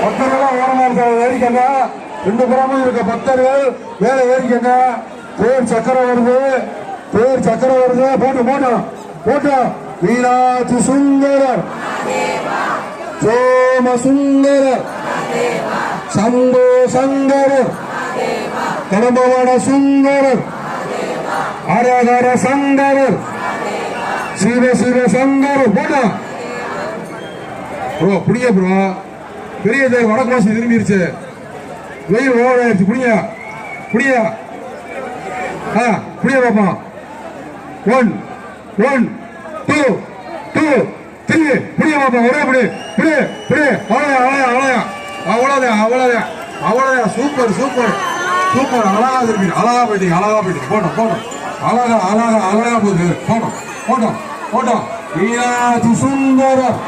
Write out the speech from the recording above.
பக்தர்கள் ஓரமா இருக்க ஏறிக்கங்க. ரெண்டு புறமும் இருக்க பக்தர்கள் மேல ஏறிக்கங்க. தேர் சக்கரம் வருது, தேர் சக்கரம் வருது. போட்டோம் மீனாட்சி சுந்தரர், சோம சுந்தரர், சம்போ சங்கரர், கடம்பவன சுந்தரர், அரகர சங்கரர், சிவ சிவ சங்கரர். போட்டோம் ப்ரோ, புடிங்க ப்ரோ. பெரிய தேர் வடக்கு வாசி திரும்பிடுச்சு. வெயில் ஓவர் ஆயிடுச்சு. புடிங்க பாப்பா. 1 1 2 2 3 புடிங்க பாப்பா. ஒரே புடி. அவ்வளவுதான். சூப்பர். அழகா திரும்பி, அழகா போயிட்டீங்க. போட்டோம். அழகா போகுது. போட்டோம். மீனாட்சி சுந்தரம்.